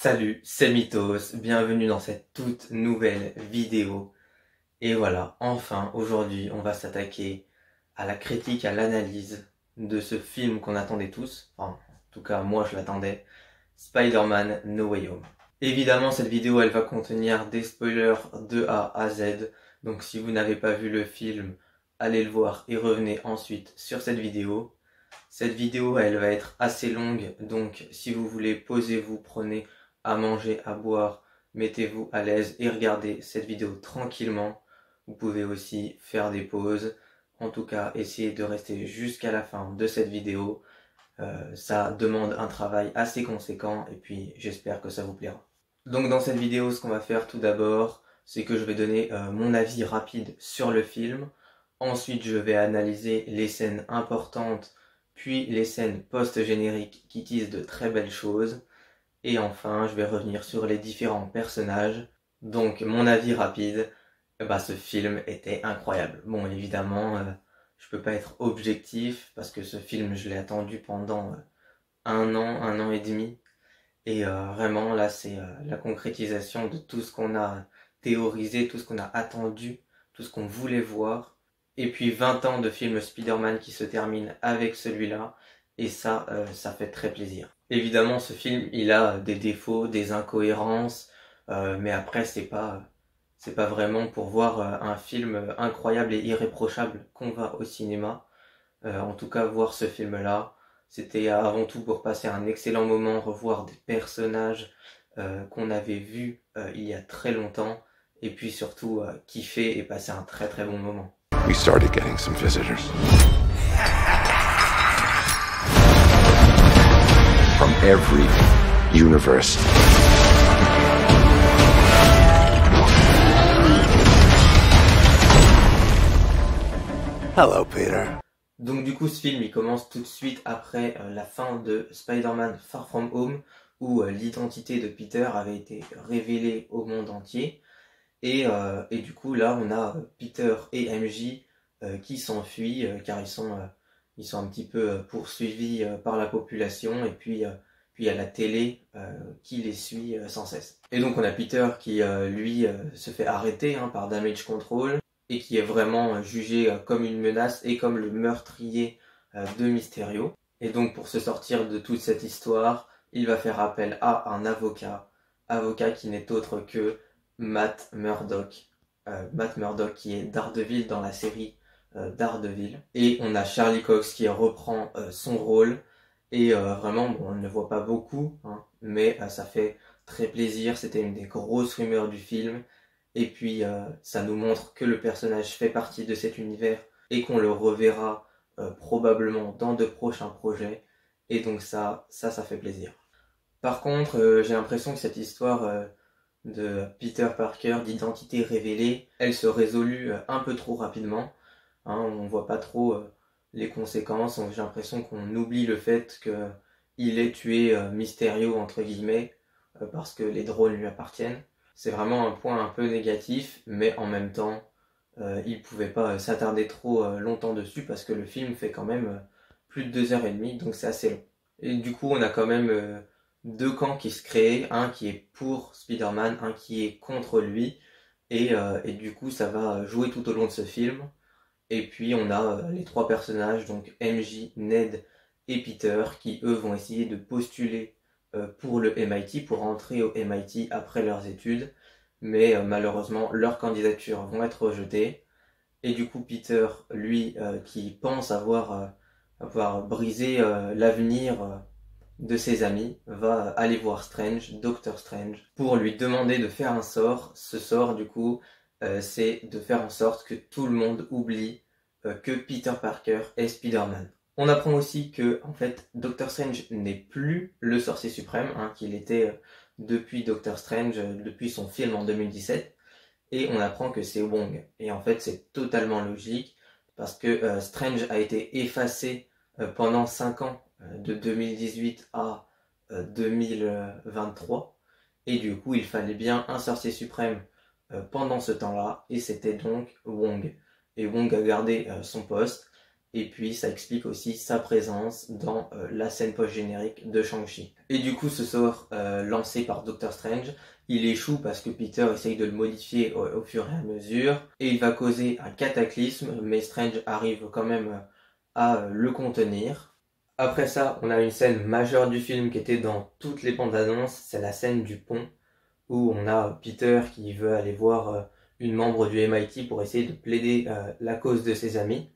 Salut, c'est Mythos, bienvenue dans cette toute nouvelle vidéo. Et voilà, enfin, aujourd'hui, on va s'attaquer à la critique, à l'analyse de ce film qu'on attendait tous. Enfin, en tout cas, moi je l'attendais. Spider-Man No Way Home. Évidemment, cette vidéo, elle va contenir des spoilers de A à Z. Donc si vous n'avez pas vu le film, allez le voir et revenez ensuite sur cette vidéo. Cette vidéo, elle va être assez longue, donc si vous voulez, posez-vous, prenez à manger, à boire, mettez-vous à l'aise et regardez cette vidéo tranquillement. Vous pouvez aussi faire des pauses. En tout cas, essayez de rester jusqu'à la fin de cette vidéo. Ça demande un travail assez conséquent et puis j'espère que ça vous plaira. Donc dans cette vidéo, ce qu'on va faire tout d'abord, c'est que je vais donner mon avis rapide sur le film. Ensuite, je vais analyser les scènes importantes, puis les scènes post-génériques qui disent de très belles choses. Et enfin, je vais revenir sur les différents personnages. Donc mon avis rapide, ce film était incroyable. Bon, évidemment, je peux pas être objectif parce que ce film, je l'ai attendu pendant un an et demi. Et vraiment, là, c'est la concrétisation de tout ce qu'on a théorisé, tout ce qu'on a attendu, tout ce qu'on voulait voir. Et puis 20 ans de films Spider-Man qui se terminent avec celui-là. Et ça, ça fait très plaisir. Évidemment, ce film, il a des défauts, des incohérences. Mais après, c'est pas vraiment pour voir un film incroyable et irréprochable qu'on va au cinéma. En tout cas, voir ce film-là, c'était avant tout pour passer un excellent moment, revoir des personnages qu'on avait vus il y a très longtemps, et puis surtout kiffer et passer un très très bon moment. We started getting some visitors. From every universe. Hello, Peter. Donc du coup, ce film, il commence tout de suite après la fin de Spider-Man Far From Home, où l'identité de Peter avait été révélée au monde entier. Et du coup, là, on a Peter et MJ qui s'enfuient, car ils sont un petit peu poursuivis par la population, et puis il y a la télé qui les suit sans cesse. Et donc on a Peter qui, lui, se fait arrêter par Damage Control, et qui est vraiment jugé comme une menace et comme le meurtrier de Mysterio. Et donc pour se sortir de toute cette histoire, il va faire appel à un avocat qui n'est autre que Matt Murdock. Matt Murdock qui est Daredevil dans la série Daredevil. Et on a Charlie Cox qui reprend son rôle. Et vraiment, bon, on ne le voit pas beaucoup, mais ça fait très plaisir. C'était une des grosses rumeurs du film. Et puis ça nous montre que le personnage fait partie de cet univers et qu'on le reverra probablement dans de prochains projets. Et donc ça fait plaisir. Par contre, j'ai l'impression que cette histoire de Peter Parker, d'identité révélée, elle se résout un peu trop rapidement. On voit pas trop les conséquences. J'ai l'impression qu'on oublie le fait qu'il ait tué Mysterio entre guillemets parce que les drones lui appartiennent. C'est vraiment un point un peu négatif, mais en même temps, il pouvait pas s'attarder trop longtemps dessus parce que le film fait quand même plus de 2h30, donc c'est assez long. Et du coup, on a quand même deux camps qui se créent, un qui est pour Spider-Man, un qui est contre lui, et du coup, ça va jouer tout au long de ce film. Et puis, on a les trois personnages, donc MJ, Ned et Peter, qui eux vont essayer de postuler pour le MIT, pour entrer au MIT après leurs études, mais malheureusement leurs candidatures vont être rejetées. Et du coup Peter, lui, qui pense avoir brisé l'avenir de ses amis, va aller voir Strange, Doctor Strange, pour lui demander de faire un sort. Ce sort du coup, c'est de faire en sorte que tout le monde oublie que Peter Parker est Spider-Man. On apprend aussi que, en fait, Doctor Strange n'est plus le sorcier suprême, qu'il était depuis Doctor Strange, depuis son film en 2017, et on apprend que c'est Wong. Et en fait, c'est totalement logique, parce que Strange a été effacé pendant 5 ans, de 2018 à 2023, et du coup, il fallait bien un sorcier suprême pendant ce temps-là, et c'était donc Wong. Et Wong a gardé son poste. et puis ça explique aussi sa présence dans la scène post-générique de Shang-Chi. Et du coup ce sort lancé par Doctor Strange, il échoue parce que Peter essaye de le modifier au fur et à mesure, et il va causer un cataclysme, mais Strange arrive quand même à le contenir. Après ça, on a une scène majeure du film qui était dans toutes les bandes annonces, c'est la scène du pont, où on a Peter qui veut aller voir une membre du MIT pour essayer de plaider la cause de ses amis.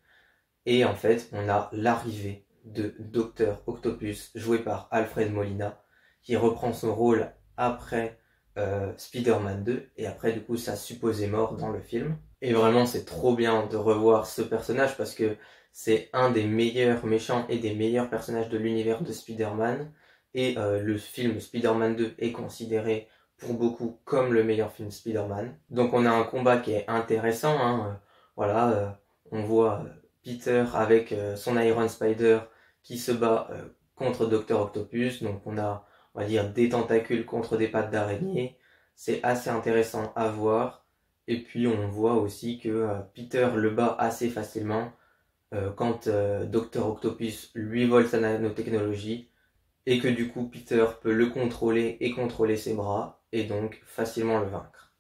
Et en fait, on a l'arrivée de Dr. Octopus, joué par Alfred Molina, qui reprend son rôle après Spider-Man 2, et après du coup sa supposée mort dans le film. Et vraiment, c'est trop bien de revoir ce personnage, parce que c'est un des meilleurs méchants et des meilleurs personnages de l'univers de Spider-Man. Et le film Spider-Man 2 est considéré pour beaucoup comme le meilleur film Spider-Man. Donc on a un combat qui est intéressant, hein. Voilà, on voit Peter avec son Iron Spider qui se bat contre Dr. Octopus. Donc on va dire, des tentacules contre des pattes d'araignée. C'est assez intéressant à voir. Et puis on voit aussi que Peter le bat assez facilement quand Dr. Octopus lui vole sa nanotechnologie, et que du coup Peter peut le contrôler et contrôler ses bras, et donc facilement le vaincre.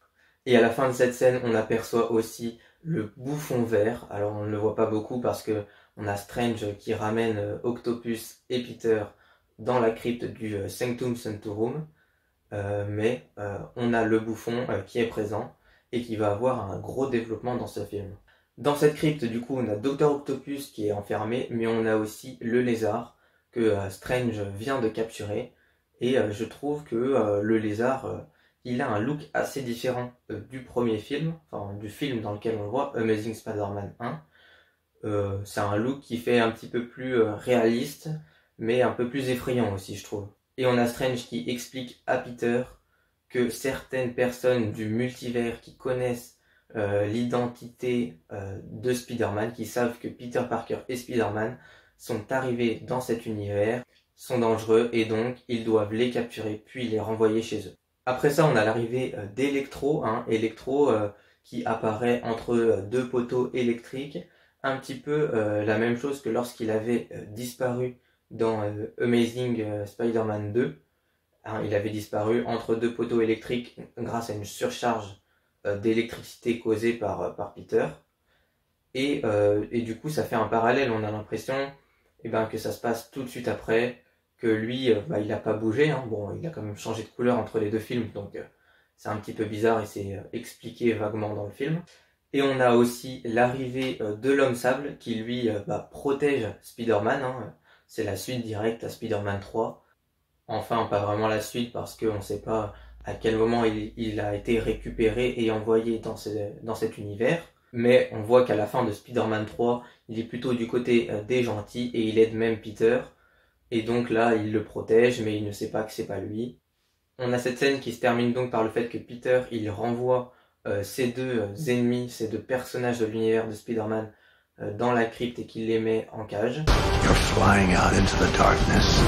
Et à la fin de cette scène, on aperçoit aussi le bouffon vert. Alors on ne le voit pas beaucoup parce que on a Strange qui ramène Octopus et Peter dans la crypte du Sanctum Sanctorum, mais on a le bouffon qui est présent et qui va avoir un gros développement dans ce film. Dans cette crypte, du coup, on a Dr. Octopus qui est enfermé, mais on a aussi le lézard que Strange vient de capturer, et je trouve que le lézard, il a un look assez différent du premier film, enfin du film dans lequel on le voit, Amazing Spider-Man 1. C'est un look qui fait un petit peu plus réaliste, mais un peu plus effrayant aussi, je trouve. Et on a Strange qui explique à Peter que certaines personnes du multivers qui connaissent l'identité de Spider-Man, qui savent que Peter Parker et Spider-Man sont arrivés dans cet univers, sont dangereux, et donc ils doivent les capturer puis les renvoyer chez eux. Après ça, on a l'arrivée d'Electro, Electro qui apparaît entre deux poteaux électriques, un petit peu la même chose que lorsqu'il avait disparu dans Amazing Spider-Man 2. Il avait disparu entre deux poteaux électriques grâce à une surcharge d'électricité causée par Peter. Et du coup, ça fait un parallèle. On a l'impression que ça se passe tout de suite après, que lui, il n'a pas bougé. Bon, il a quand même changé de couleur entre les deux films, donc c'est un petit peu bizarre et c'est expliqué vaguement dans le film. Et on a aussi l'arrivée de l'Homme Sable qui, lui, protège Spider-Man. C'est la suite directe à Spider-Man 3. Enfin, pas vraiment la suite parce qu'on ne sait pas à quel moment il a été récupéré et envoyé dans cet univers. Mais on voit qu'à la fin de Spider-Man 3, il est plutôt du côté des gentils et il aide même Peter. Et donc là, il le protège, mais il ne sait pas que c'est pas lui. On a cette scène qui se termine donc par le fait que Peter, il renvoie ces deux ennemis, ces deux personnages de l'univers de Spider-Man dans la crypte et qu'il les met en cage. You're flying out into the darkness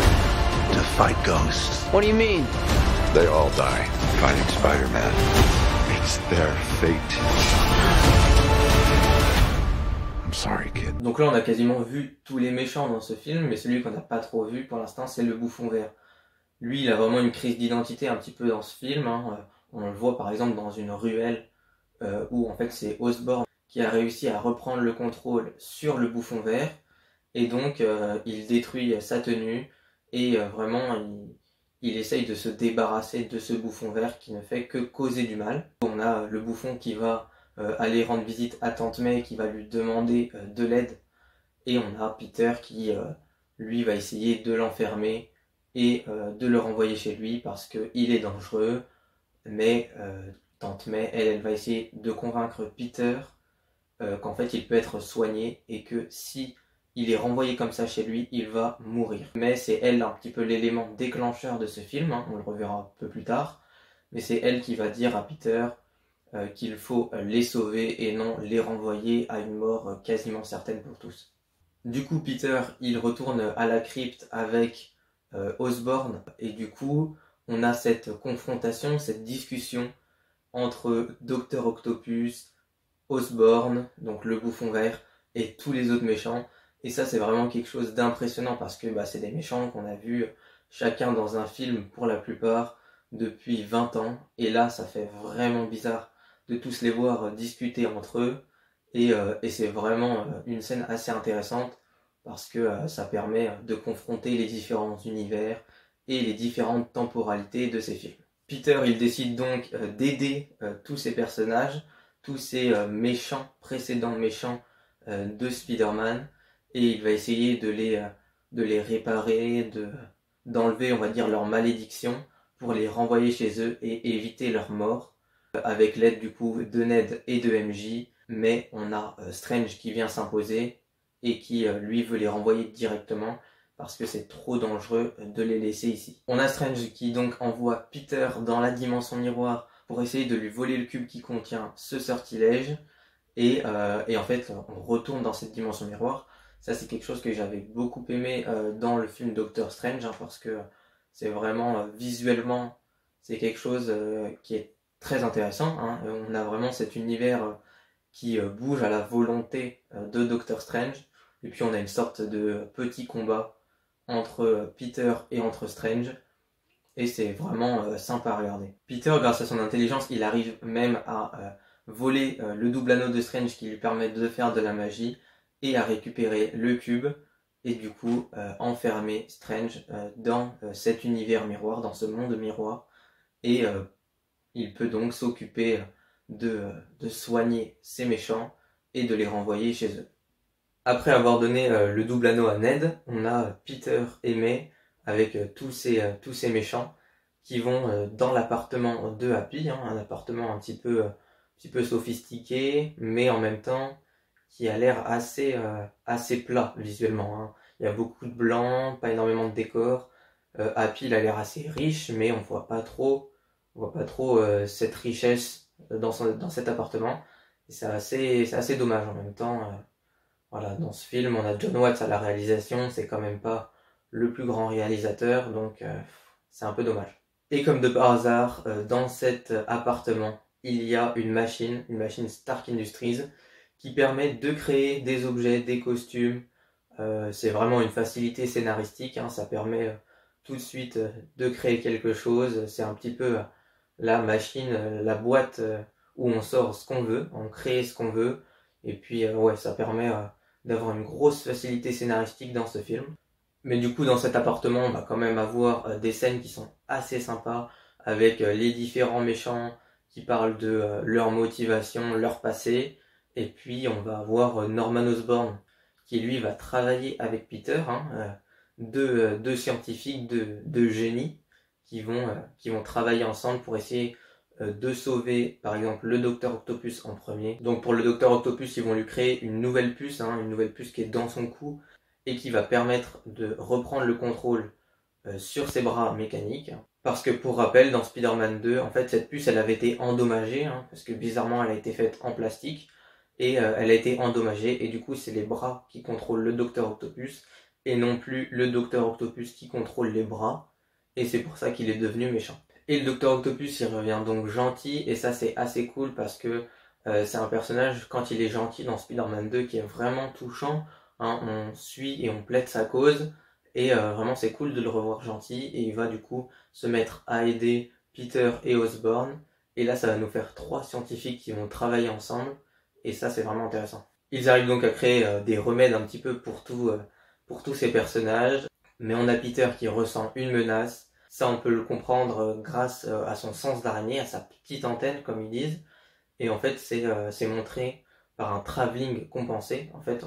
to fight ghosts. What do you mean? They all die fighting Spider-Man. It's their fate. I'm sorry, kid. Donc là, on a quasiment vu tous les méchants dans ce film, mais celui qu'on n'a pas trop vu pour l'instant, c'est le bouffon vert. Lui, il a vraiment une crise d'identité un petit peu dans ce film. On le voit par exemple dans une ruelle où en fait c'est Osborn qui a réussi à reprendre le contrôle sur le bouffon vert, et donc il détruit sa tenue et vraiment il essaye de se débarrasser de ce bouffon vert qui ne fait que causer du mal. On a le bouffon qui va aller rendre visite à Tante May, qui va lui demander de l'aide, et on a Peter qui lui va essayer de l'enfermer et de le renvoyer chez lui parce qu'il est dangereux, mais Tante May, elle va essayer de convaincre Peter qu'en fait il peut être soigné et que si il est renvoyé comme ça chez lui, il va mourir. Mais c'est elle un petit peu l'élément déclencheur de ce film, on le reverra un peu plus tard, mais c'est elle qui va dire à Peter qu'il faut les sauver et non les renvoyer à une mort quasiment certaine pour tous. Du coup, Peter, il retourne à la crypte avec Osborn, et du coup, on a cette confrontation, cette discussion entre Dr. Octopus, Osborn, donc le bouffon vert, et tous les autres méchants. Et ça, c'est vraiment quelque chose d'impressionnant parce que c'est des méchants qu'on a vus chacun dans un film pour la plupart depuis 20 ans. Et là, ça fait vraiment bizarre de tous les voir discuter entre eux. Et c'est vraiment une scène assez intéressante parce que ça permet de confronter les différents univers et les différentes temporalités de ces films. Peter, il décide donc d'aider tous ces personnages, tous ces précédents méchants de Spider-Man, et il va essayer de les réparer, d'enlever, on va dire, leur malédiction pour les renvoyer chez eux et éviter leur mort, avec l'aide du coup de Ned et de MJ, mais on a Strange qui vient s'imposer et qui lui veut les renvoyer directement parce que c'est trop dangereux de les laisser ici. On a Strange qui donc envoie Peter dans la dimension miroir pour essayer de lui voler le cube qui contient ce sortilège, et en fait on retourne dans cette dimension miroir. Ça, c'est quelque chose que j'avais beaucoup aimé dans le film Doctor Strange, parce que c'est vraiment visuellement, c'est quelque chose qui est très intéressant. On a vraiment cet univers qui bouge à la volonté de Doctor Strange, et puis on a une sorte de petit combat entre Peter et entre Strange, et c'est vraiment sympa à regarder. Peter, grâce à son intelligence, il arrive même à voler le double anneau de Strange qui lui permet de faire de la magie et à récupérer le cube, et du coup enfermer Strange dans cet univers miroir, dans ce monde miroir, et il peut donc s'occuper de soigner ces méchants et de les renvoyer chez eux. Après avoir donné le double anneau à Ned, on a Peter et May avec tous ces méchants qui vont dans l'appartement de Happy, un appartement un petit peu sophistiqué, mais en même temps qui a l'air assez plat visuellement. Il y a beaucoup de blanc, pas énormément de décors. Happy, il a l'air assez riche, mais on voit pas trop cette richesse dans cet appartement. Et c'est assez dommage en même temps. Voilà, dans ce film, on a John Watts à la réalisation, c'est quand même pas le plus grand réalisateur, donc c'est un peu dommage. Et comme de par hasard, dans cet appartement, il y a une machine Stark Industries, qui permet de créer des objets, des costumes. C'est vraiment une facilité scénaristique, ça permet tout de suite de créer quelque chose. C'est un petit peu la machine, la boîte où on sort ce qu'on veut, on crée ce qu'on veut, et puis ça permet d'avoir une grosse facilité scénaristique dans ce film. Mais du coup, dans cet appartement, on va quand même avoir des scènes qui sont assez sympas, avec les différents méchants qui parlent de leur motivation, leur passé. Et puis on va avoir Norman Osborn qui lui va travailler avec Peter, deux scientifiques de génie qui vont travailler ensemble pour essayer de sauver par exemple le Docteur Octopus en premier. Donc pour le Docteur Octopus, ils vont lui créer une nouvelle puce qui est dans son cou et qui va permettre de reprendre le contrôle sur ses bras mécaniques. Parce que pour rappel, dans Spider-Man 2, en fait cette puce elle avait été endommagée, parce que bizarrement elle a été faite en plastique, et elle a été endommagée, et du coup c'est les bras qui contrôlent le Docteur Octopus et non plus le Docteur Octopus qui contrôle les bras, et c'est pour ça qu'il est devenu méchant. Et le Docteur Octopus il revient donc gentil, et ça c'est assez cool parce que c'est un personnage, quand il est gentil dans Spider-Man 2, qui est vraiment touchant, on suit et on plaide sa cause, et vraiment c'est cool de le revoir gentil, et il va du coup se mettre à aider Peter et Osborn, et là ça va nous faire 3 scientifiques qui vont travailler ensemble, et ça c'est vraiment intéressant. Ils arrivent donc à créer des remèdes un petit peu pour tous ces personnages, mais on a Peter qui ressent une menace. Ça on peut le comprendre grâce à son sens d'araignée, à sa petite antenne comme ils disent, et en fait c'est montré par un travelling compensé. En fait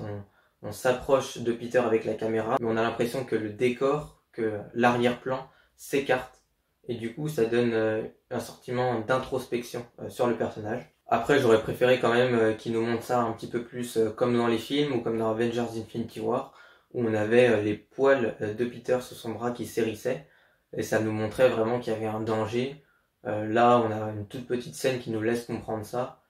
on s'approche de Peter avec la caméra, mais on a l'impression que le décor, que l'arrière-plan s'écarte, et du coup ça donne un sentiment d'introspection sur le personnage. Après j'aurais préféré quand même qu'ils nous montrent ça un petit peu plus comme dans les films, ou comme dans Avengers Infinity War, où on avait les poils de Peter sur son bras qui s'hérissaient, et ça nous montrait vraiment qu'il y avait un danger. Là on a une toute petite scène qui nous laisse comprendre ça.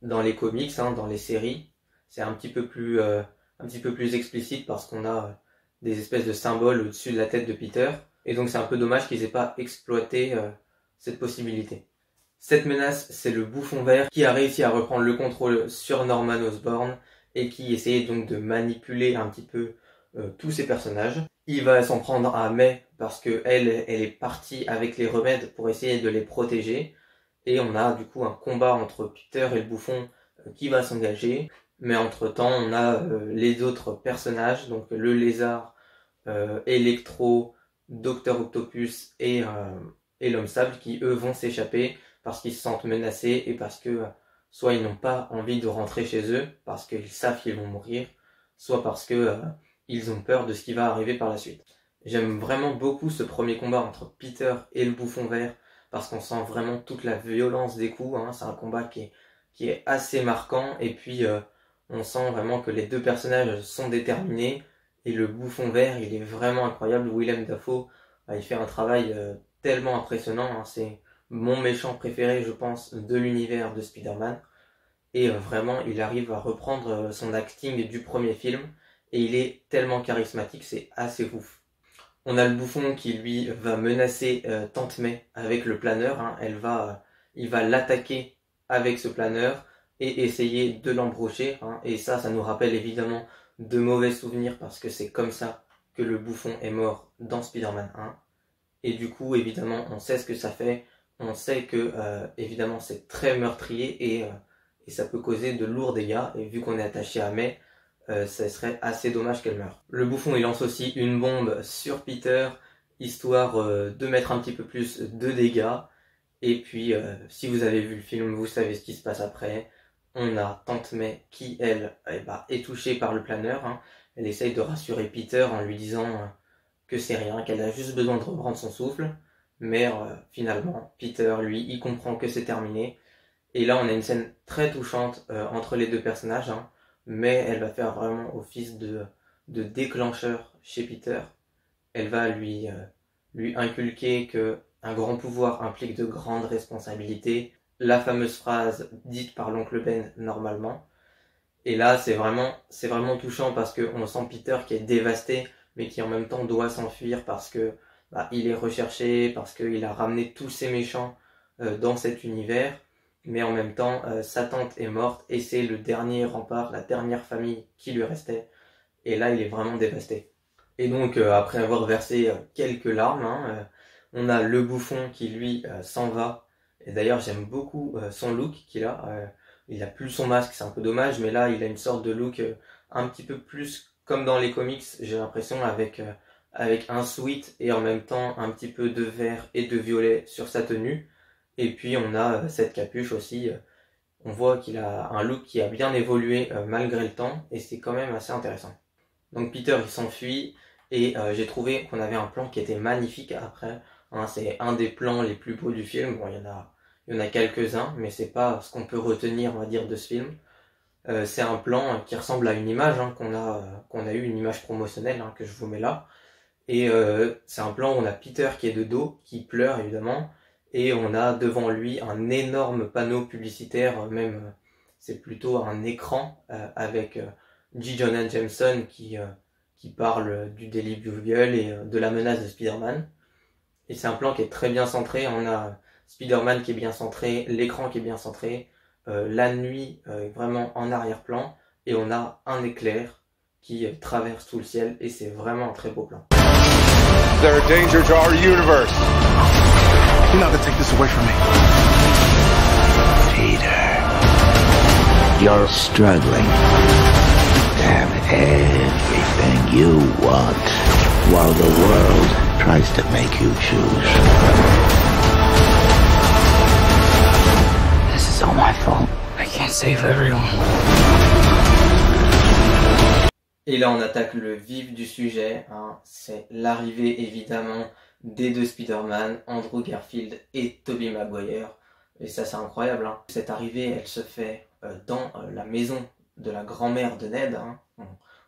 Dans les comics, dans les séries, c'est un petit peu plus explicite parce qu'on a des espèces de symboles au-dessus de la tête de Peter, et donc c'est un peu dommage qu'ils aient pas exploité cette possibilité. Cette menace, c'est le Bouffon Vert qui a réussi à reprendre le contrôle sur Norman Osborn, et qui essayait donc de manipuler un petit peu tous ces personnages. Il va s'en prendre à May parce que elle est partie avec les remèdes pour essayer de les protéger. Et on a du coup un combat entre Peter et le bouffon qui va s'engager. Mais entre-temps, on a les autres personnages, donc le lézard, Electro, Docteur Octopus et l'homme sable qui eux vont s'échapper parce qu'ils se sentent menacés et parce que soit ils n'ont pas envie de rentrer chez eux parce qu'ils savent qu'ils vont mourir, soit parce que ils ont peur de ce qui va arriver par la suite. J'aime vraiment beaucoup ce premier combat entre Peter et le bouffon vert parce qu'on sent vraiment toute la violence des coups, hein. C'est un combat qui est assez marquant et puis on sent vraiment que les deux personnages sont déterminés et le bouffon vert il est vraiment incroyable. Willem Dafoe il fait un travail tellement impressionnant, hein. C'est mon méchant préféré je pense de l'univers de Spider-Man et vraiment il arrive à reprendre son acting du premier film et il est tellement charismatique, c'est assez ouf. On a le bouffon qui lui va menacer Tante May avec le planeur, hein. Il va l'attaquer avec ce planeur et essayer de l'embrocher, hein. Et ça nous rappelle évidemment de mauvais souvenirs parce que c'est comme ça que le bouffon est mort dans Spider-Man 1. Et du coup évidemment on sait ce que ça fait, on sait que évidemment c'est très meurtrier et ça peut causer de lourds dégâts et vu qu'on est attaché à May, ça serait assez dommage qu'elle meure. Le bouffon il lance aussi une bombe sur Peter, histoire de mettre un petit peu plus de dégâts. Et puis si vous avez vu le film, vous savez ce qui se passe après. On a Tante May qui, elle, est touchée par le planeur, hein. Elle essaye de rassurer Peter en lui disant que c'est rien, qu'elle a juste besoin de reprendre son souffle. Mais finalement, Peter, lui, il comprend que c'est terminé. Et là, on a une scène très touchante entre les deux personnages, hein. Mais elle va faire vraiment office de déclencheur chez Peter. Elle va lui inculquer que un grand pouvoir implique de grandes responsabilités. La fameuse phrase dite par l'oncle Ben normalement. Et là, c'est vraiment touchant parce qu'on sent Peter qui est dévasté, mais qui en même temps doit s'enfuir parce que il est recherché, parce qu'il a ramené tous ses méchants dans cet univers. Mais en même temps, sa tante est morte et c'est le dernier rempart, la dernière famille qui lui restait. Et là, il est vraiment dévasté. Et donc, après avoir versé quelques larmes, hein, on a le bouffon qui, lui, s'en va. Et d'ailleurs, j'aime beaucoup son look qu'il a. Il a plus son masque, c'est un peu dommage, mais là, il a une sorte de look un petit peu plus comme dans les comics, j'ai l'impression, avec un sweat et en même temps un petit peu de vert et de violet sur sa tenue. Et puis on a cette capuche aussi, on voit qu'il a un look qui a bien évolué malgré le temps et c'est quand même assez intéressant. Donc Peter il s'enfuit et j'ai trouvé qu'on avait un plan qui était magnifique après, hein. C'est un des plans les plus beaux du film, bon il y en a quelques-uns mais c'est pas ce qu'on peut retenir on va dire de ce film. C'est un plan qui ressemble à une image hein, qu'on a eu, une image promotionnelle hein, que je vous mets là. Et c'est un plan où on a Peter qui est de dos, qui pleure évidemment, et on a devant lui un énorme panneau publicitaire, même c'est plutôt un écran avec J. Jonah Jameson qui parle du Daily Bugle et de la menace de Spider-Man. Et c'est un plan qui est très bien centré, on a Spider-Man qui est bien centré, l'écran qui est bien centré, la nuit vraiment en arrière-plan, et on a un éclair qui traverse tout le ciel, et c'est vraiment un très beau plan. They're a danger to our universe. You're not gonna take this away from me. Peter, you're struggling to have everything you want while the world tries to make you choose. This is all my fault. I can't save everyone. Et là on attaque le vif du sujet, hein. C'est l'arrivée évidemment des deux Spider-Man, Andrew Garfield et Tobey Maguire. Et ça c'est incroyable, hein. Cette arrivée elle se fait dans la maison de la grand-mère de Ned, hein,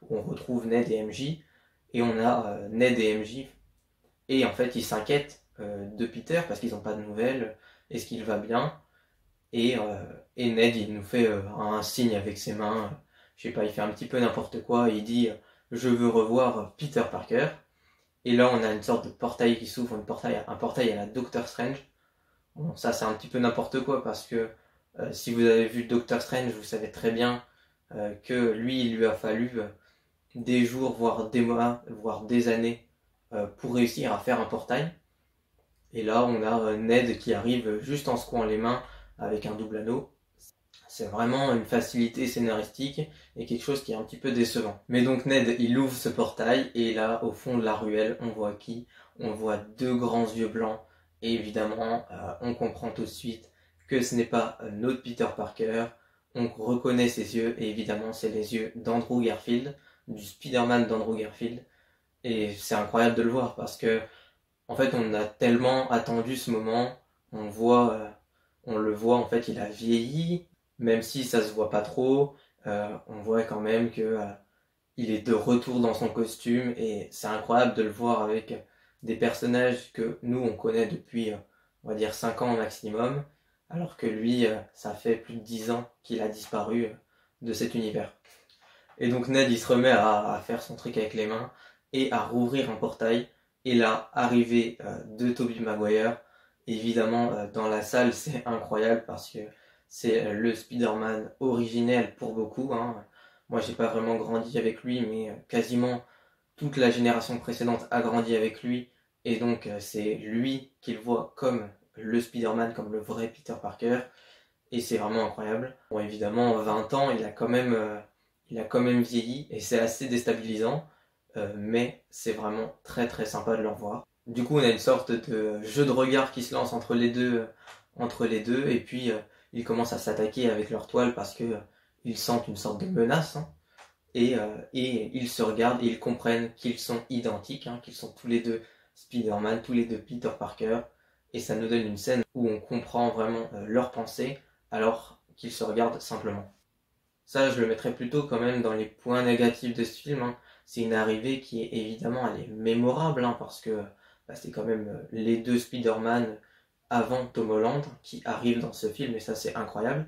où on retrouve Ned et MJ. Et on a Ned et MJ, et en fait ils s'inquiètent de Peter parce qu'ils n'ont pas de nouvelles, est-ce qu'il va bien? Et Ned il nous fait un signe avec ses mains, je sais pas, il fait un petit peu n'importe quoi, il dit je veux revoir Peter Parker. Et là on a une sorte de portail qui s'ouvre, un portail à la Doctor Strange. Bon ça c'est un petit peu n'importe quoi parce que si vous avez vu Doctor Strange vous savez très bien que lui, il lui a fallu des jours, voire des mois, voire des années pour réussir à faire un portail. Et là, on a Ned qui arrive juste en secouant les mains avec un double anneau. C'est vraiment une facilité scénaristique et quelque chose qui est un petit peu décevant. Mais donc Ned, il ouvre ce portail et là, au fond de la ruelle, on voit qui? On voit deux grands yeux blancs. Et évidemment, on comprend tout de suite que ce n'est pas notre Peter Parker. On reconnaît ses yeux et évidemment, c'est les yeux d'Andrew Garfield, du Spider-Man d'Andrew Garfield. Et c'est incroyable de le voir parce que en fait, on a tellement attendu ce moment. On le voit, en fait, il a vieilli, même si ça se voit pas trop. On voit quand même que il est de retour dans son costume et c'est incroyable de le voir avec des personnages que nous, on connaît depuis, on va dire, 5 ans au maximum, alors que lui, ça fait plus de 10 ans qu'il a disparu de cet univers. Et donc Ned, il se remet à faire son truc avec les mains et à rouvrir un portail. Et là, arrivée de Tobey Maguire, évidemment dans la salle c'est incroyable parce que c'est le Spider-Man originel pour beaucoup. Moi j'ai pas vraiment grandi avec lui, mais quasiment toute la génération précédente a grandi avec lui. Et donc c'est lui qu'il voit comme le Spider-Man, comme le vrai Peter Parker. Et c'est vraiment incroyable. Bon, évidemment, 20 ans, il a quand même vieilli et c'est assez déstabilisant. Mais c'est vraiment très très sympa de le revoir. Du coup, on a une sorte de jeu de regard qui se lance entre les deux, et puis ils commencent à s'attaquer avec leur toile parce que ils sentent une sorte de menace, et ils se regardent et ils comprennent qu'ils sont identiques, qu'ils sont tous les deux Spider-Man, tous les deux Peter Parker, et ça nous donne une scène où on comprend vraiment leurs pensées alors qu'ils se regardent simplement. Ça, je le mettrais plutôt quand même dans les points négatifs de ce film. C'est une arrivée qui est évidemment, elle est mémorable, parce que c'est quand même les deux Spider-Man avant Tom Holland qui arrivent dans ce film, et ça c'est incroyable.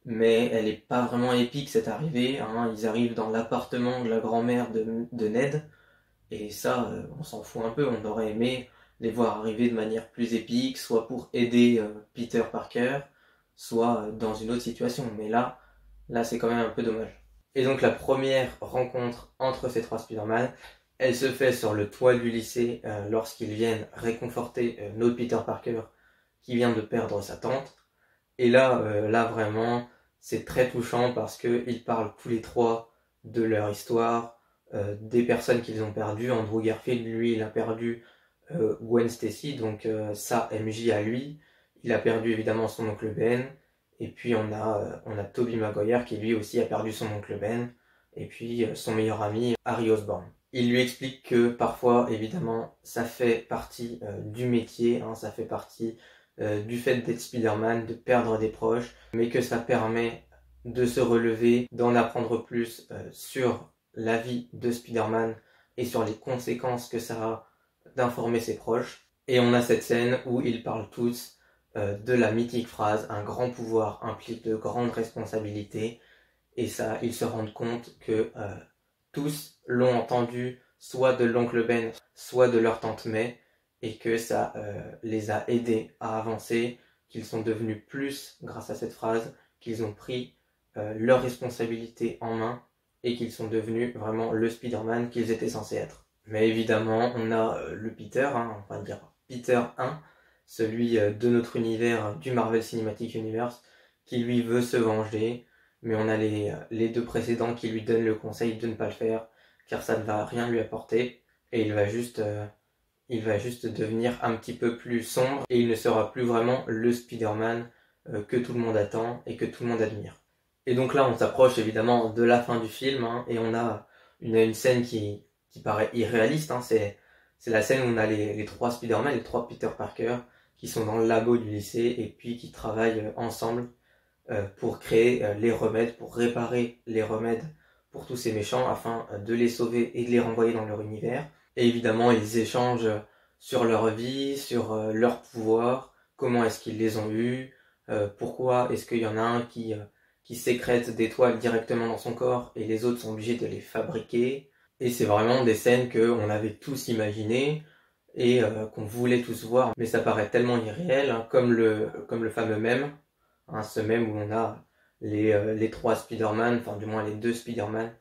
Mais elle n'est pas vraiment épique cette arrivée. Ils arrivent dans l'appartement de la grand-mère de Ned, et ça, on s'en fout un peu. On aurait aimé les voir arriver de manière plus épique, soit pour aider Peter Parker, soit dans une autre situation. Mais là c'est quand même un peu dommage. Et donc la première rencontre entre ces trois Spider-Man, elle se fait sur le toit du lycée lorsqu'ils viennent réconforter notre Peter Parker qui vient de perdre sa tante. Et là vraiment, c'est très touchant parce qu'ils parlent tous les trois de leur histoire, des personnes qu'ils ont perdues. Andrew Garfield, lui, il a perdu Gwen Stacy, donc sa MJ à lui. Il a perdu évidemment son oncle Ben. Et puis on a Tobey Maguire qui lui aussi a perdu son oncle Ben. Et puis son meilleur ami Harry Osborn. Il lui explique que parfois, évidemment, ça fait partie du métier, ça fait partie du fait d'être Spider-Man, de perdre des proches, mais que ça permet de se relever, d'en apprendre plus sur la vie de Spider-Man et sur les conséquences que ça a d'informer ses proches. Et on a cette scène où ils parlent tous de la mythique phrase « Un grand pouvoir implique de grandes responsabilités ». Et ça, ils se rendent compte que tous l'ont entendu, soit de l'oncle Ben, soit de leur tante May, et que ça les a aidés à avancer, qu'ils sont devenus plus grâce à cette phrase, qu'ils ont pris leurs responsabilités en main, et qu'ils sont devenus vraiment le Spider-Man qu'ils étaient censés être. Mais évidemment, on a le Peter, on va dire Peter 1, celui de notre univers, du Marvel Cinematic Universe, qui lui veut se venger, mais on a les deux précédents qui lui donnent le conseil de ne pas le faire, car ça ne va rien lui apporter, et il va juste devenir un petit peu plus sombre, et il ne sera plus vraiment le Spider-Man que tout le monde attend et que tout le monde admire. Et donc là, on s'approche évidemment de la fin du film, et on a une scène qui paraît irréaliste, c'est la scène où on a les trois Spider-Man, les trois Peter Parker, qui sont dans le labo du lycée et puis qui travaillent ensemble pour créer les remèdes, pour réparer les remèdes pour tous ces méchants afin de les sauver et de les renvoyer dans leur univers. Et évidemment, ils échangent sur leur vie, sur leur pouvoir, comment est-ce qu'ils les ont eus, pourquoi est-ce qu'il y en a un qui sécrète des toiles directement dans son corps et les autres sont obligés de les fabriquer. Et c'est vraiment des scènes qu'on avait tous imaginées et qu'on voulait tous voir, mais ça paraît tellement irréel, comme le fameux mème, ce mème où on a les 3 Spider-Man, enfin du moins les 2 Spider-Man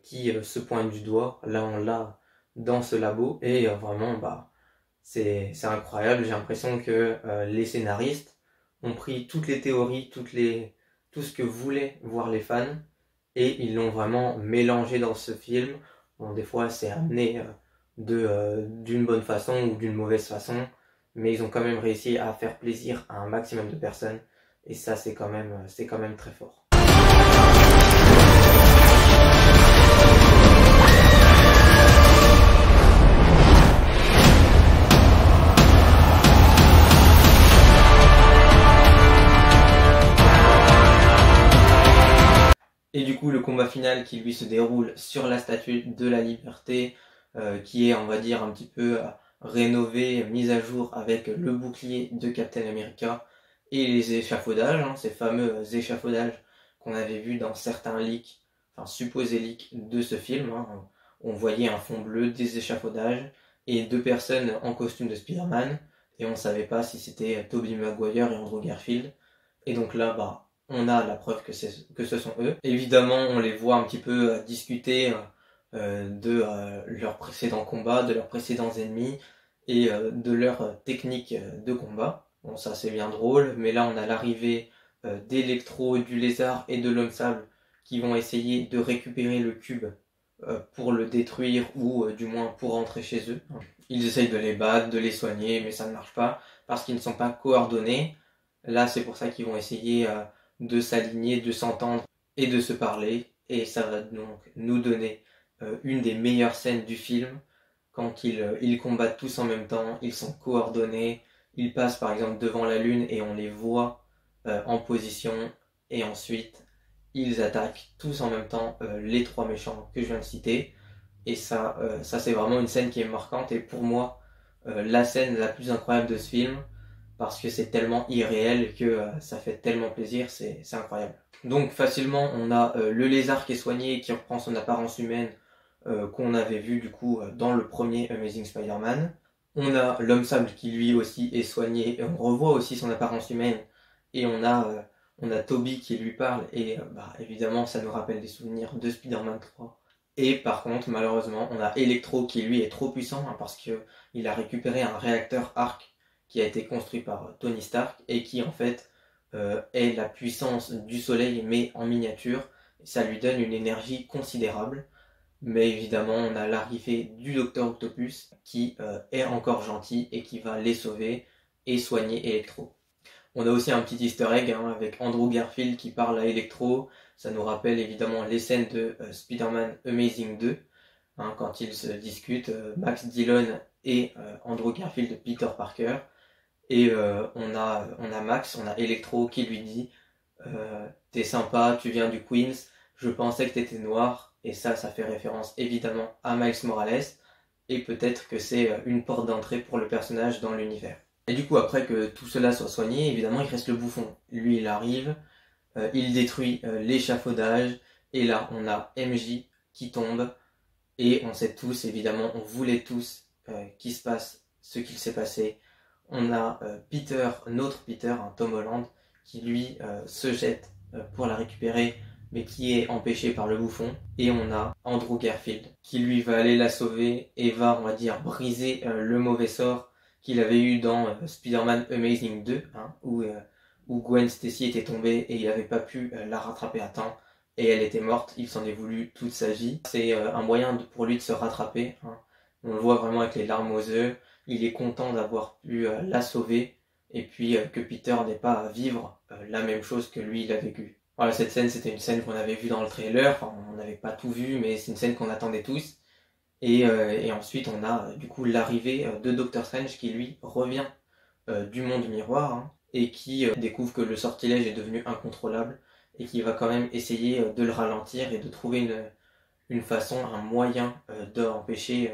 qui se pointent du doigt. Là on l'a dans ce labo et vraiment c'est incroyable. J'ai l'impression que les scénaristes ont pris toutes les théories, tout ce que voulaient voir les fans et ils l'ont vraiment mélangé dans ce film. Bon, des fois c'est amené d'une bonne façon ou d'une mauvaise façon, mais ils ont quand même réussi à faire plaisir à un maximum de personnes et ça c'est quand même très fort. Et du coup, le combat final qui lui se déroule sur la Statue de la Liberté, qui est, on va dire, un petit peu rénové, mise à jour avec le bouclier de Captain America et les échafaudages, ces fameux échafaudages qu'on avait vus dans certains leaks, enfin supposés leaks de ce film. On voyait un fond bleu, des échafaudages et 2 personnes en costume de Spider-Man, et on ne savait pas si c'était Tobey Maguire et Andrew Garfield. Et donc là, on a la preuve que ce sont eux. Évidemment, on les voit un petit peu discuter de leurs précédents combats, de leurs précédents ennemis et de leur technique de combat. Bon, ça c'est bien drôle, mais là on a l'arrivée d'Electro, du Lézard et de l'Homme-Sable qui vont essayer de récupérer le cube pour le détruire ou du moins pour rentrer chez eux. Ils essayent de les battre, de les soigner, mais ça ne marche pas parce qu'ils ne sont pas coordonnés. Là c'est pour ça qu'ils vont essayer de s'aligner, de s'entendre et de se parler, et ça va donc nous donner une des meilleures scènes du film quand ils combattent tous en même temps, ils sont coordonnés, ils passent par exemple devant la lune et on les voit en position, et ensuite ils attaquent tous en même temps les 3 méchants que je viens de citer, et ça c'est vraiment une scène qui est marquante et pour moi la scène la plus incroyable de ce film, parce que c'est tellement irréel que ça fait tellement plaisir, c'est incroyable. Donc facilement on a le lézard qui est soigné et qui reprend son apparence humaine qu'on avait vu du coup dans le premier Amazing Spider-Man. On a l'Homme-Sable qui lui aussi est soigné et on revoit aussi son apparence humaine, et on a Tobey qui lui parle et évidemment ça nous rappelle des souvenirs de Spider-Man 3. Et par contre malheureusement on a Electro qui lui est trop puissant parce qu'il a récupéré un réacteur Arc qui a été construit par Tony Stark et qui en fait est la puissance du soleil mais en miniature. Ça lui donne une énergie considérable, mais évidemment on a l'arrivée du Docteur Octopus qui est encore gentil et qui va les sauver et soigner Electro. On a aussi un petit easter egg avec Andrew Garfield qui parle à Electro. Ça nous rappelle évidemment les scènes de Spider-Man Amazing 2 quand ils se discutent, Max Dillon et Andrew Garfield de Peter Parker. Et on a Max, on a Electro qui lui dit t'es sympa, tu viens du Queens, je pensais que t'étais noir, et ça fait référence évidemment à Miles Morales, et peut-être que c'est une porte d'entrée pour le personnage dans l'univers. Et du coup après que tout cela soit soigné, évidemment il reste le bouffon. Lui il arrive, il détruit l'échafaudage, et là on a MJ qui tombe, et on sait tous, évidemment, on voulait tous qu'il se passe ce qu'il s'est passé. On a Peter, notre Peter, Tom Holland, qui lui se jette pour la récupérer, mais qui est empêché par le bouffon. Et on a Andrew Garfield, qui lui va aller la sauver et va, on va dire, briser le mauvais sort qu'il avait eu dans Spider-Man Amazing 2, où Gwen Stacy était tombée et il n'avait pas pu la rattraper à temps. Et elle était morte, il s'en est voulu toute sa vie. C'est un moyen pour lui de se rattraper. On le voit vraiment avec les larmes aux yeux. Il est content d'avoir pu la sauver, et puis que Peter n'ait pas à vivre la même chose que lui il a vécu. Voilà, cette scène c'était une scène qu'on avait vue dans le trailer, enfin on n'avait pas tout vu, mais c'est une scène qu'on attendait tous. Et ensuite on a du coup l'arrivée de Doctor Strange qui lui revient du monde miroir, et qui découvre que le sortilège est devenu incontrôlable, et qui va quand même essayer de le ralentir et de trouver une façon, un moyen d'empêcher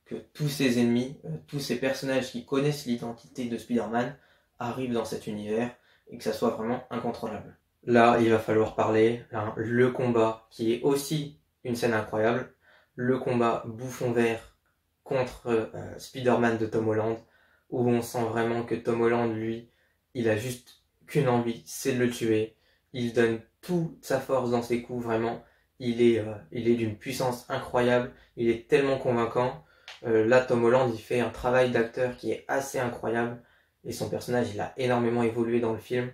que tous ces ennemis, tous ces personnages qui connaissent l'identité de Spider-Man arrivent dans cet univers et que ça soit vraiment incontrôlable. Là, il va falloir parler, le combat qui est aussi une scène incroyable, le combat bouffon vert contre Spider-Man de Tom Holland, où on sent vraiment que Tom Holland, lui, il a juste qu'une envie, c'est de le tuer. Il donne toute sa force dans ses coups, vraiment. Il est d'une puissance incroyable. Il est tellement convaincant. Là, Tom Holland, il fait un travail d'acteur qui est assez incroyable. Et son personnage, il a énormément évolué dans le film.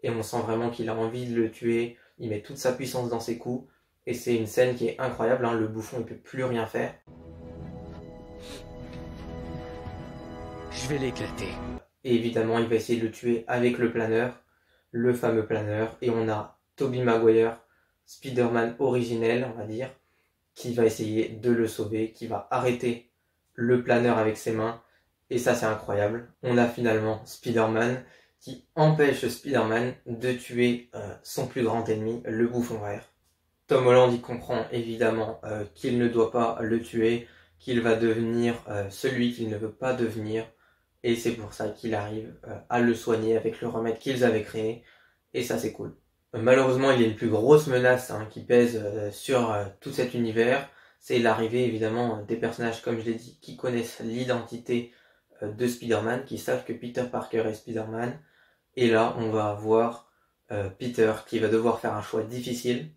Et on sent vraiment qu'il a envie de le tuer. Il met toute sa puissance dans ses coups. Et c'est une scène qui est incroyable. Hein. Le bouffon, il peut plus rien faire. Je vais l'éclater. Et évidemment, il va essayer de le tuer avec le planeur. Le fameux planeur. Et on a Tobey Maguire, Spider-Man originel, on va dire, qui va essayer de le sauver, qui va arrêter le planeur avec ses mains. Et ça, c'est incroyable. On a finalement Spider-Man qui empêche Spider-Man de tuer son plus grand ennemi, le bouffon vert. Tom Holland, il comprend évidemment qu'il ne doit pas le tuer, qu'il va devenir celui qu'il ne veut pas devenir. Et c'est pour ça qu'il arrive à le soigner avec le remède qu'ils avaient créé. Et ça, c'est cool. Malheureusement, il y a une plus grosse menace qui pèse sur tout cet univers. C'est l'arrivée, évidemment, des personnages, comme je l'ai dit, qui connaissent l'identité de Spider-Man, qui savent que Peter Parker est Spider-Man. Et là, on va avoir Peter qui va devoir faire un choix difficile.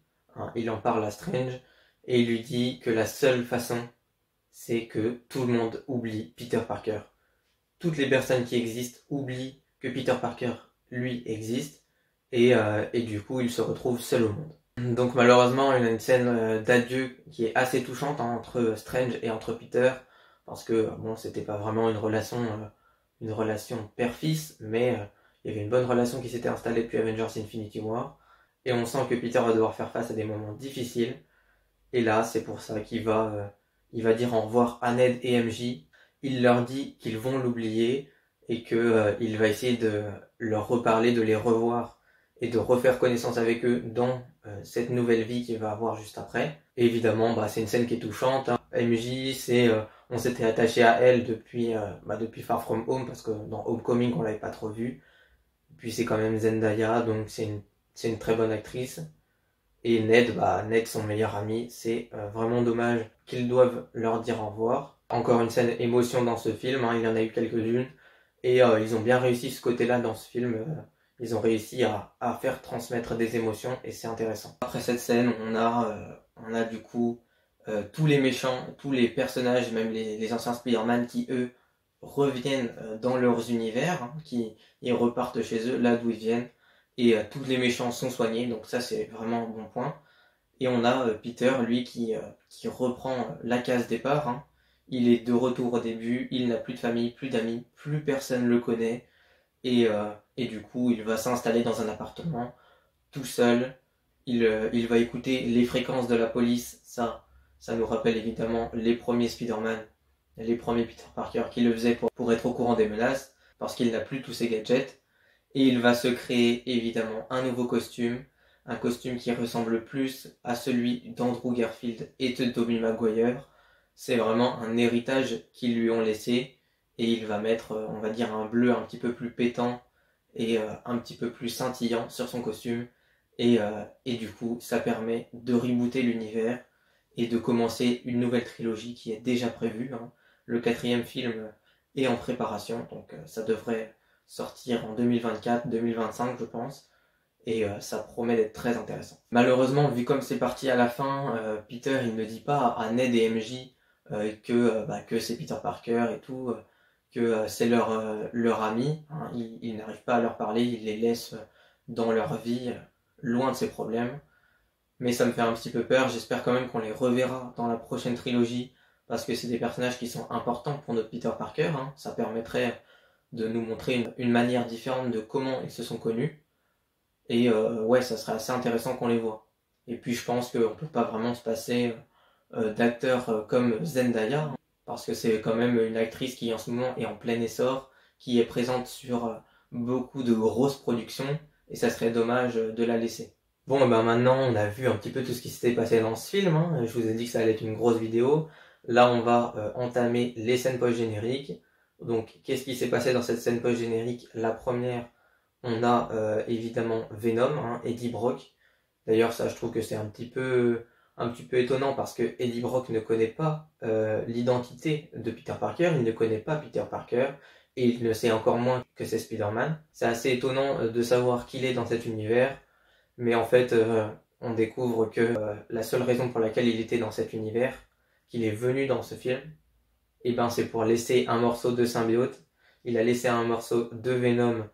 Il en parle à Strange et il lui dit que la seule façon, c'est que tout le monde oublie Peter Parker. Toutes les personnes qui existent oublient que Peter Parker, lui, existe. Et du coup, il se retrouve seul au monde. Donc malheureusement, il y a une scène d'adieu qui est assez touchante entre Strange et entre Peter. Parce que, bon, c'était pas vraiment une relation père-fils, mais il y avait une bonne relation qui s'était installée depuis Avengers Infinity War. Et on sent que Peter va devoir faire face à des moments difficiles. Et là, c'est pour ça qu'il va dire au revoir à Ned et MJ. Il leur dit qu'ils vont l'oublier et qu'il va essayer de leur reparler, de les revoir et de refaire connaissance avec eux dans cette nouvelle vie qu'il va avoir juste après. Et évidemment, c'est une scène qui est touchante. MJ, on s'était attaché à elle depuis Far From Home, parce que dans Homecoming, on l'avait pas trop vue. Puis c'est quand même Zendaya, donc c'est une très bonne actrice. Et Ned, son meilleur ami, c'est vraiment dommage qu'ils doivent leur dire au revoir. Encore une scène émotion dans ce film, il y en a eu quelques-unes. Et ils ont bien réussi ce côté-là dans ce film. Ils ont réussi à faire transmettre des émotions et c'est intéressant. Après cette scène, on a du coup tous les méchants, tous les personnages, même les anciens Spider-Man qui, eux, reviennent dans leurs univers, ils repartent chez eux, là d'où ils viennent. Et tous les méchants sont soignés, donc ça c'est vraiment un bon point. Et on a Peter, lui, qui reprend la case départ. Il est de retour au début, il n'a plus de famille, plus d'amis, plus personne le connaît. Et du coup, il va s'installer dans un appartement, tout seul. Il va écouter les fréquences de la police. Ça nous rappelle évidemment les premiers Spider-Man, les premiers Peter Parker qui le faisaient pour être au courant des menaces, parce qu'il n'a plus tous ses gadgets. Et il va se créer évidemment un nouveau costume, un costume qui ressemble plus à celui d'Andrew Garfield et de Tobey Maguire. C'est vraiment un héritage qu'ils lui ont laissé, et il va mettre, on va dire, un bleu un petit peu plus pétant et un petit peu plus scintillant sur son costume. Et du coup, ça permet de rebooter l'univers et de commencer une nouvelle trilogie qui est déjà prévue. Le 4e film est en préparation, donc ça devrait sortir en 2024-2025 je pense, et ça promet d'être très intéressant. Malheureusement, vu comme c'est parti à la fin, Peter il ne dit pas à Ned et MJ que c'est Peter Parker et tout, que c'est leur ami, il n'arrive pas à leur parler, il les laisse dans leur vie, loin de ses problèmes. Mais ça me fait un petit peu peur, j'espère quand même qu'on les reverra dans la prochaine trilogie, parce que c'est des personnages qui sont importants pour notre Peter Parker, ça permettrait de nous montrer une manière différente de comment ils se sont connus. Et ouais, ça serait assez intéressant qu'on les voit. Et puis je pense qu'on peut pas vraiment se passer d'acteurs comme Zendaya, parce que c'est quand même une actrice qui en ce moment est en plein essor, qui est présente sur beaucoup de grosses productions, et ça serait dommage de la laisser. Bon, maintenant on a vu un petit peu tout ce qui s'était passé dans ce film, je vous ai dit que ça allait être une grosse vidéo. Là on va entamer les scènes post-génériques. Donc qu'est-ce qui s'est passé dans cette scène post-générique? La première, on a évidemment Venom, Eddie Brock. D'ailleurs ça je trouve que c'est un petit peu étonnant, parce que Eddie Brock ne connaît pas l'identité de Peter Parker, il ne connaît pas Peter Parker, et il ne sait encore moins que c'est Spider-Man. C'est assez étonnant de savoir qu'il est dans cet univers, Mais en fait, on découvre que la seule raison pour laquelle il était dans cet univers, qu'il est venu dans ce film, et ben c'est pour laisser un morceau de symbiote. Il a laissé un morceau de Venom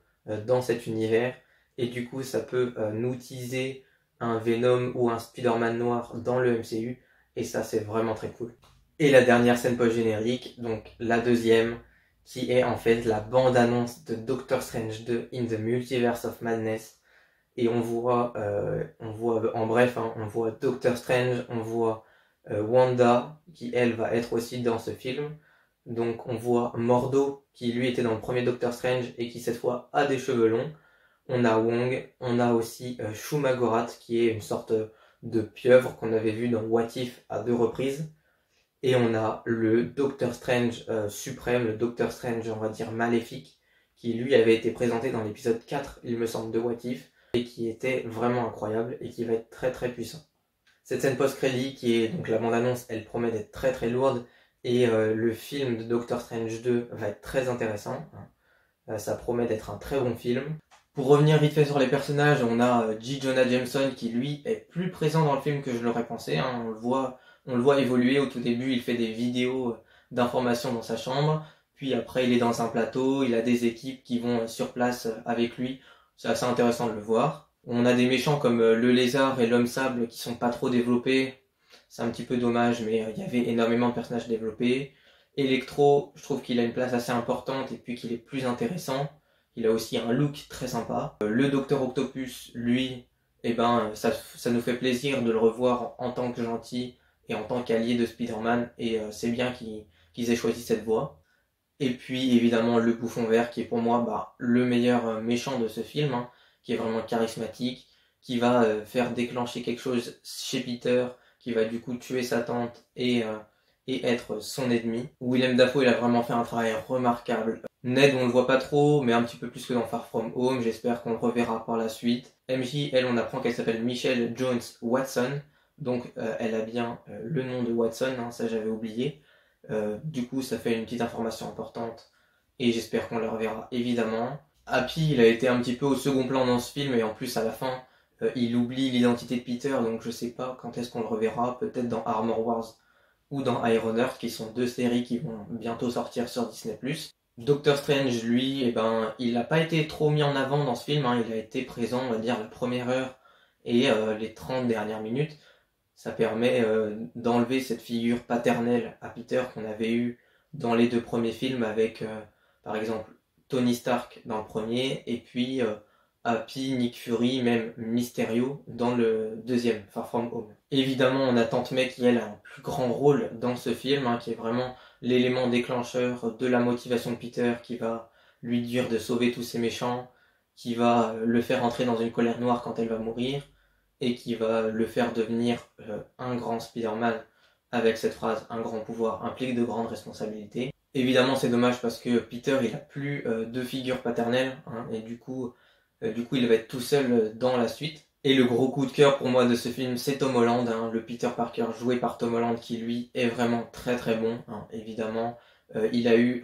dans cet univers, et du coup ça peut nous teaser un Venom ou un Spider-Man noir dans le MCU, et ça c'est vraiment très cool. Et la dernière scène post-générique, donc la deuxième, qui est en fait la bande-annonce de Doctor Strange 2 in the Multiverse of Madness. Et on voit en bref, hein, on voit Doctor Strange, on voit Wanda, qui elle va être aussi dans ce film. Donc on voit Mordo, qui lui était dans le premier Doctor Strange et qui cette fois a des cheveux longs. On a Wong, on a aussi Shuma Gorath, qui est une sorte de pieuvre qu'on avait vu dans What If à 2 reprises. Et on a le Doctor Strange suprême, le Doctor Strange, on va dire maléfique, qui lui avait été présenté dans l'épisode 4, il me semble, de What If, et qui était vraiment incroyable et qui va être très très puissant. Cette scène post-crédit, qui est donc la bande-annonce, elle promet d'être très très lourde, et le film de Doctor Strange 2 va être très intéressant. Ça promet d'être un très bon film. Pour revenir vite fait sur les personnages, on a J. Jonah Jameson qui lui est plus présent dans le film que je l'aurais pensé, hein. On le voit évoluer. Au tout début, il fait des vidéos d'information dans sa chambre, puis après il est dans un plateau, il a des équipes qui vont sur place avec lui. C'est assez intéressant de le voir. On a des méchants comme le lézard et l'homme sable qui sont pas trop développés. C'est un petit peu dommage, mais il y avait énormément de personnages développés. Electro, je trouve qu'il a une place assez importante et puis qu'il est plus intéressant. Il a aussi un look très sympa. Le Docteur Octopus, lui, ça nous fait plaisir de le revoir en tant que gentil et en tant qu'allié de Spider-Man, et c'est bien qu'ils aient choisi cette voie. Et puis évidemment le Bouffon Vert, qui est pour moi le meilleur méchant de ce film, hein, qui est vraiment charismatique, qui va faire déclencher quelque chose chez Peter, qui va du coup tuer sa tante et être son ennemi. Willem Dafoe, il a vraiment fait un travail remarquable. Ned, on le voit pas trop, mais un petit peu plus que dans Far From Home, j'espère qu'on le reverra par la suite. MJ, elle, on apprend qu'elle s'appelle Michelle Jones Watson, donc elle a bien le nom de Watson, hein, ça j'avais oublié. Du coup, ça fait une petite information importante, et j'espère qu'on la reverra évidemment. Happy, il a été un petit peu au second plan dans ce film, et en plus à la fin, il oublie l'identité de Peter, donc je sais pas quand est-ce qu'on le reverra, peut-être dans Armor Wars ou dans Iron Heart, qui sont 2 séries qui vont bientôt sortir sur Disney+. Doctor Strange, lui, il n'a pas été trop mis en avant dans ce film, hein. Il a été présent, on va dire, la première heure et les 30 dernières minutes. Ça permet d'enlever cette figure paternelle à Peter qu'on avait eue dans les 2 premiers films avec, par exemple, Tony Stark dans le premier, et puis Happy, Nick Fury, même Mysterio dans le deuxième, Far From Home. Évidemment, on a Tante May qui, elle, a un plus grand rôle dans ce film, hein, qui est vraiment l'élément déclencheur de la motivation de Peter, qui va lui dire de sauver tous ces méchants, qui va le faire entrer dans une colère noire quand elle va mourir, et qui va le faire devenir un grand Spider-Man avec cette phrase « un grand pouvoir implique de grandes responsabilités ». Évidemment, c'est dommage parce que Peter, il a plus de figure paternelle, hein, et du coup, il va être tout seul dans la suite. Et le gros coup de cœur pour moi de ce film, c'est Tom Holland, hein, le Peter Parker joué par Tom Holland, qui lui est vraiment très très bon, hein, évidemment. Il a eu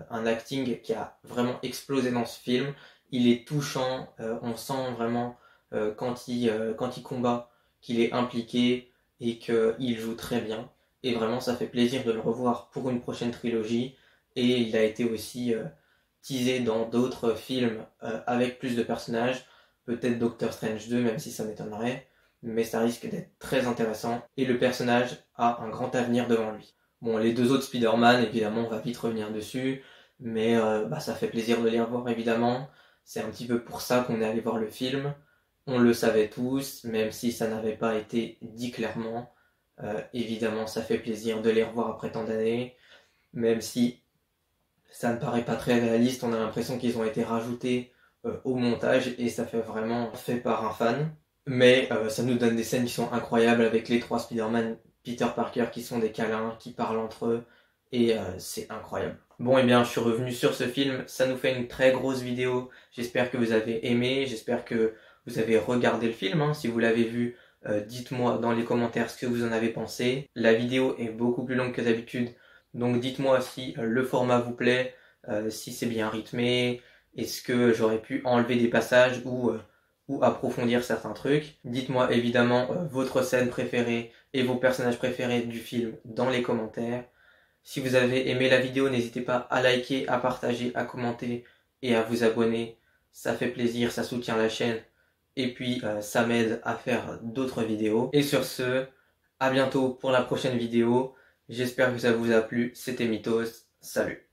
un acting qui a vraiment explosé dans ce film. Il est touchant, on sent vraiment quand il combat qu'il est impliqué et qu'il joue très bien. Et vraiment, ça fait plaisir de le revoir pour une prochaine trilogie. Et il a été aussi teasé dans d'autres films avec plus de personnages. Peut-être Doctor Strange 2, même si ça m'étonnerait. Mais ça risque d'être très intéressant. Et le personnage a un grand avenir devant lui. Bon, les 2 autres Spider-Man, évidemment, on va vite revenir dessus. Mais ça fait plaisir de les revoir, évidemment. C'est un petit peu pour ça qu'on est allé voir le film. On le savait tous, même si ça n'avait pas été dit clairement. Évidemment, ça fait plaisir de les revoir après tant d'années. Même si ça ne paraît pas très réaliste, on a l'impression qu'ils ont été rajoutés au montage, et ça fait vraiment fait par un fan. Mais ça nous donne des scènes qui sont incroyables avec les 3 Spider-Man, Peter Parker, qui sont des câlins, qui parlent entre eux, et c'est incroyable. Bon, et bien, je suis revenu sur ce film, ça nous fait une très grosse vidéo. J'espère que vous avez aimé, j'espère que vous avez regardé le film, hein. Si vous l'avez vu, dites-moi dans les commentaires ce que vous en avez pensé. La vidéo est beaucoup plus longue que d'habitude, donc dites-moi si le format vous plaît, si c'est bien rythmé, est-ce que j'aurais pu enlever des passages ou ou approfondir certains trucs. Dites-moi évidemment votre scène préférée et vos personnages préférés du film dans les commentaires. Si vous avez aimé la vidéo, n'hésitez pas à liker, à partager, à commenter et à vous abonner. Ça fait plaisir, ça soutient la chaîne et puis ça m'aide à faire d'autres vidéos. Et sur ce, à bientôt pour la prochaine vidéo. J'espère que ça vous a plu. C'était Mythos. Salut!